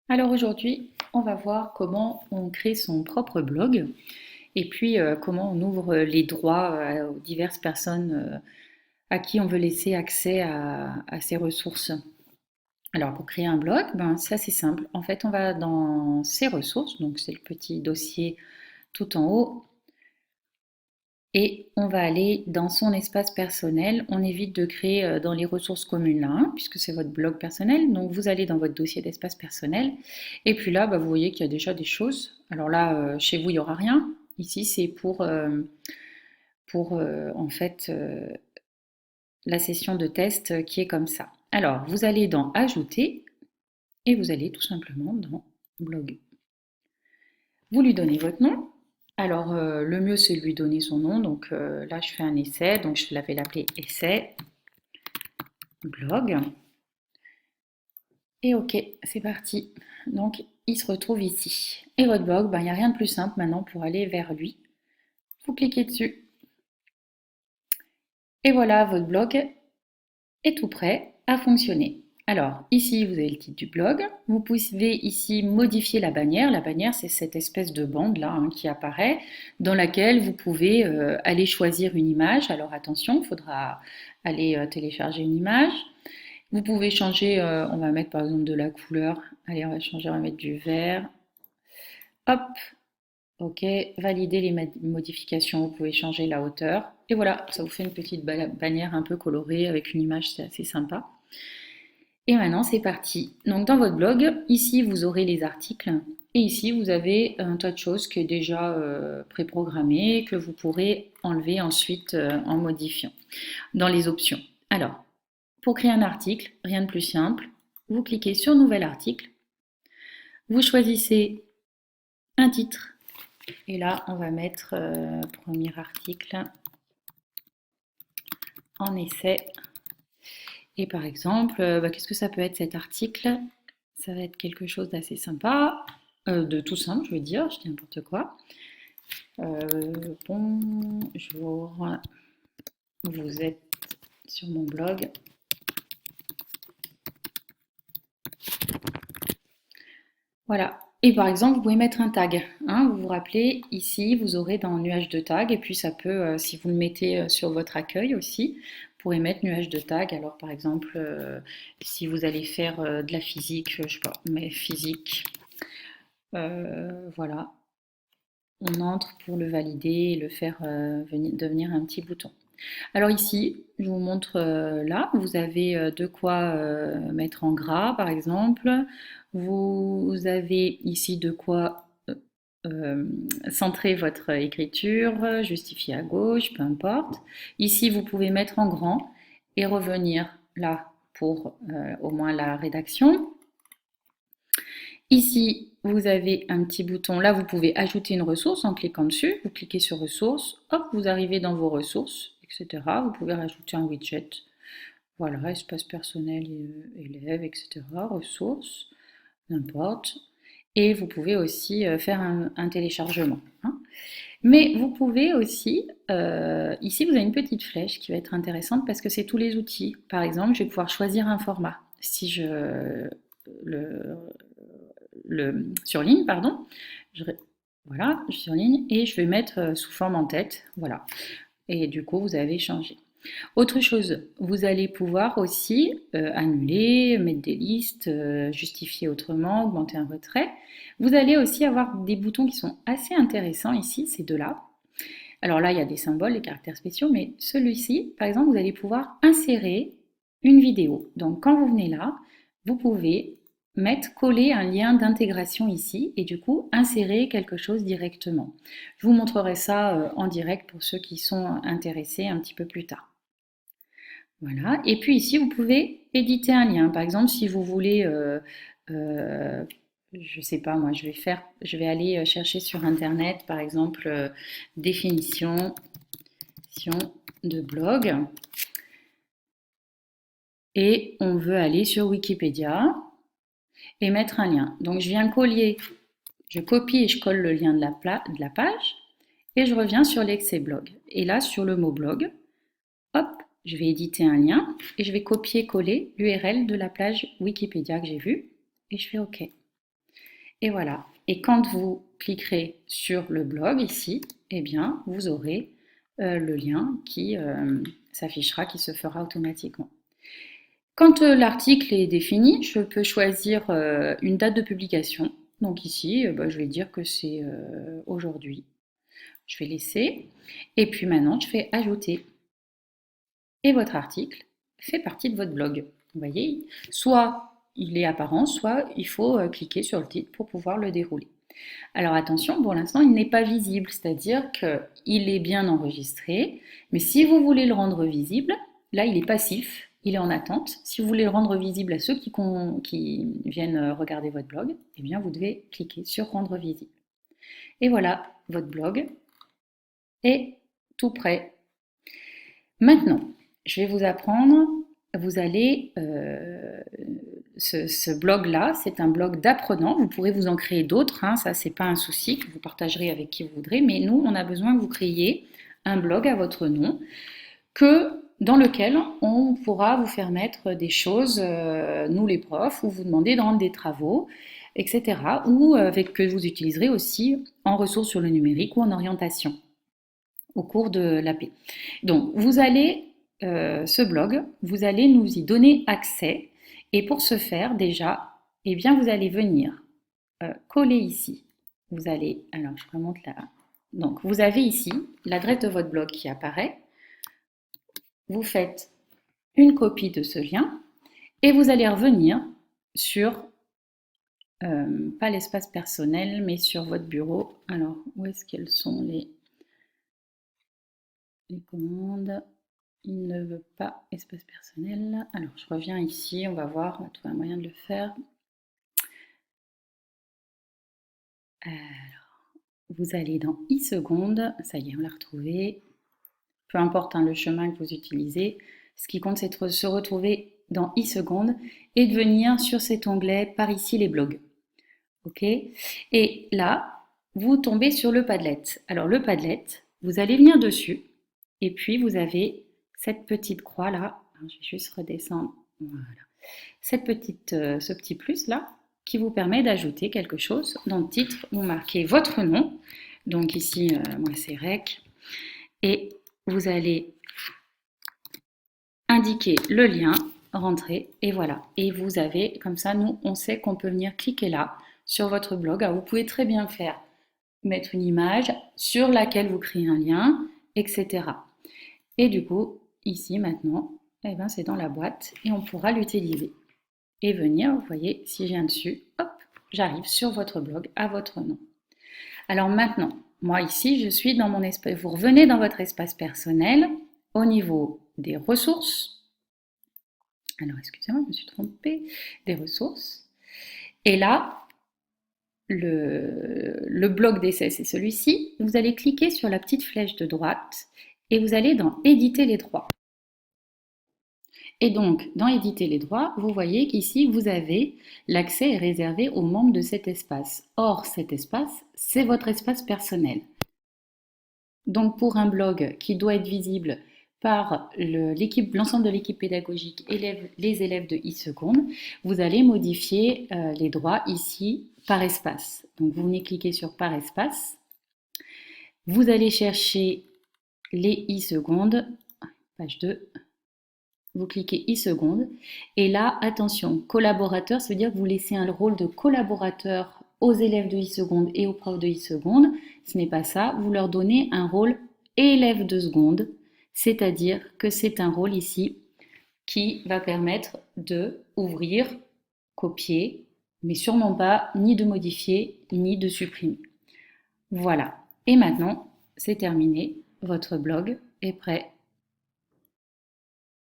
Alors aujourd'hui, on va voir comment on crée son propre blog et puis comment on ouvre les droits aux diverses personnes à qui on veut laisser accès à ces ressources. Alors pour créer un blog, ben, c'est assez simple. En fait, on va dans ses ressources, donc c'est le petit dossier tout en haut, et on va aller dans son espace personnel. On évite de créer dans les ressources communes là, hein, puisque c'est votre blog personnel. Donc vous allez dans votre dossier d'espace personnel. Et puis là, bah, vous voyez qu'il y a déjà des choses. Alors là, chez vous, il n'y aura rien. Ici, c'est pour en fait la session de test qui est comme ça. Alors, vous allez dans Ajouter et vous allez tout simplement dans Blog. Vous lui donnez votre nom. Alors, le mieux, c'est de lui donner son nom. Donc là, je fais un essai. Donc, je vais l'appeler essai blog. Et OK, c'est parti. Donc, il se retrouve ici. Et votre blog, ben, il n'y a rien de plus simple maintenant pour aller vers lui. Vous cliquez dessus. Et voilà, votre blog est tout prêt à fonctionner. Alors, ici, vous avez le titre du blog. Vous pouvez ici modifier la bannière. La bannière, c'est cette espèce de bande là hein, qui apparaît, dans laquelle vous pouvez aller choisir une image. Alors attention, il faudra aller télécharger une image. Vous pouvez changer, on va mettre par exemple de la couleur. Allez, on va changer, on va mettre du vert. Hop, ok, valider les modifications, vous pouvez changer la hauteur. Et voilà, ça vous fait une petite bannière un peu colorée avec une image, c'est assez sympa. Et maintenant, c'est parti. Donc, dans votre blog, ici, vous aurez les articles. Et ici, vous avez un tas de choses qui est déjà préprogrammé, que vous pourrez enlever ensuite en modifiant dans les options. Alors, pour créer un article, rien de plus simple. Vous cliquez sur Nouvel article. Vous choisissez un titre. Et là, on va mettre premier article en essai. Et par exemple, bah, qu'est-ce que ça peut être cet article? Ça va être quelque chose d'assez sympa, de tout simple, je veux dire, je dis n'importe quoi. Bonjour, vous êtes sur mon blog. Voilà. Et par exemple, vous pouvez mettre un tag. Hein, vous vous rappelez, ici, vous aurez dans nuage de tag. Et puis, ça peut, si vous le mettez sur votre accueil aussi, vous pourrez mettre nuage de tag. Alors, par exemple, si vous allez faire de la physique, je sais pas, mais physique, voilà. On entre pour le valider et le faire devenir un petit bouton. Alors ici, je vous montre là, vous avez de quoi mettre en gras par exemple. Vous avez ici de quoi euh, centrer votre écriture, justifier à gauche, peu importe. Ici, vous pouvez mettre en grand et revenir là pour au moins la rédaction. Ici, vous avez un petit bouton. Là, vous pouvez ajouter une ressource en cliquant dessus. Vous cliquez sur ressources. Hop, vous arrivez dans vos ressources, etc. Vous pouvez rajouter un widget. Voilà, espace personnel, élève, etc. Ressources, n'importe. Et vous pouvez aussi faire un téléchargement. Hein. Mais vous pouvez aussi, ici, vous avez une petite flèche qui va être intéressante parce que c'est tous les outils. Par exemple, je vais pouvoir choisir un format. Si je le surligne, pardon. Je, voilà, je surligne et je vais mettre sous forme en tête. Voilà. Et du coup, vous avez changé. Autre chose, vous allez pouvoir aussi annuler, mettre des listes, justifier autrement, augmenter un retrait. Vous allez aussi avoir des boutons qui sont assez intéressants ici, ces deux-là. Alors là, il y a des symboles, des caractères spéciaux, mais celui-ci, par exemple, vous allez pouvoir insérer une vidéo. Donc quand vous venez là, vous pouvez coller un lien d'intégration ici et du coup insérer quelque chose directement. Je vous montrerai ça en direct pour ceux qui sont intéressés un petit peu plus tard. Voilà. Et puis ici, vous pouvez éditer un lien. Par exemple, si vous voulez, euh, je sais pas, moi, je vais aller chercher sur Internet, par exemple, définition de blog. Et on veut aller sur Wikipédia et mettre un lien. Donc, je viens coller, je copie et je colle le lien de la page et je reviens sur l'excès blog. Et là, sur le mot blog, hop, je vais éditer un lien et je vais copier-coller l'URL de la page Wikipédia que j'ai vue et je fais OK. Et voilà. Et quand vous cliquerez sur le blog ici, eh bien, vous aurez le lien qui s'affichera, qui se fera automatiquement. Quand l'article est défini, je peux choisir une date de publication. Donc ici, je vais dire que c'est aujourd'hui. Je vais laisser. Et puis maintenant, je fais ajouter. Et votre article fait partie de votre blog. Vous voyez, soit il est apparent, soit il faut cliquer sur le titre pour pouvoir le dérouler. Alors attention, pour l'instant, il n'est pas visible, c'est-à-dire qu'il est bien enregistré, mais si vous voulez le rendre visible, là, il est passif, il est en attente. Si vous voulez le rendre visible à ceux qui viennent regarder votre blog, eh bien, vous devez cliquer sur Rendre visible. Et voilà, votre blog est tout prêt. Maintenant, je vais vous apprendre, vous allez, ce blog-là, c'est un blog d'apprenants, vous pourrez vous en créer d'autres, hein, ça c'est pas un souci, que vous partagerez avec qui vous voudrez, mais nous, on a besoin que vous créiez un blog à votre nom, dans lequel on pourra vous faire mettre des choses, nous les profs, ou vous demander de rendre des travaux, etc., ou que vous utiliserez aussi en ressources sur le numérique ou en orientation au cours de l'AP. Donc, vous allez, ce blog, vous allez nous y donner accès. Et pour ce faire, déjà, eh bien, vous allez venir coller ici. Vous allez, alors je remonte là. Donc, vous avez ici l'adresse de votre blog qui apparaît. Vous faites une copie de ce lien et vous allez revenir sur, pas l'espace personnel, mais sur votre bureau. Alors, où est-ce qu'elles sont les commandes? Il ne veut pas espace personnel. Alors, je reviens ici, on va voir, on va trouver un moyen de le faire. Alors, vous allez dans i-secondes, ça y est, on l'a retrouvé. Peu importe le chemin que vous utilisez, ce qui compte, c'est de se retrouver dans i-secondes et de venir sur cet onglet par ici les blogs. OK? Et là, vous tombez sur le Padlet. Alors, le Padlet, vous allez venir dessus et puis vous avez cette petite croix là. Alors, je vais juste redescendre. Voilà. Ce petit plus là qui vous permet d'ajouter quelque chose. Dans le titre, vous marquez votre nom. Donc ici, moi c'est Rec. Et vous allez indiquer le lien, rentrer et voilà. Et vous avez, comme ça, nous, on sait qu'on peut venir cliquer là sur votre blog. Alors, vous pouvez très bien faire, mettre une image sur laquelle vous créez un lien, etc. Et du coup, ici maintenant, eh ben, c'est dans la boîte et on pourra l'utiliser. Et venir, vous voyez, si je viens dessus, hop, j'arrive sur votre blog à votre nom. Alors maintenant, moi ici, je suis dans mon espace, vous revenez dans votre espace personnel au niveau des ressources. Alors, excusez-moi, je me suis trompée, des ressources. Et là, le bloc d'essai, c'est celui-ci. Vous allez cliquer sur la petite flèche de droite et vous allez dans Éditer les droits. Et donc, dans Éditer les droits, vous voyez qu'ici, vous avez l'accès est réservé aux membres de cet espace. Or, cet espace, c'est votre espace personnel. Donc, pour un blog qui doit être visible par l'ensemble de l'équipe pédagogique et les élèves de i-secondes, vous allez modifier les droits ici par espace. Donc, vous venez cliquer sur par espace. Vous allez chercher les i-secondes, page 2. Vous cliquez i-secondes et là, attention, collaborateur, ça veut dire que vous laissez un rôle de collaborateur aux élèves de i-secondes et aux profs de i-secondes. Ce n'est pas ça, vous leur donnez un rôle élève de seconde, c'est-à-dire que c'est un rôle ici qui va permettre de ouvrir, copier, mais sûrement pas ni de modifier ni de supprimer. Voilà, et maintenant, c'est terminé, votre blog est prêt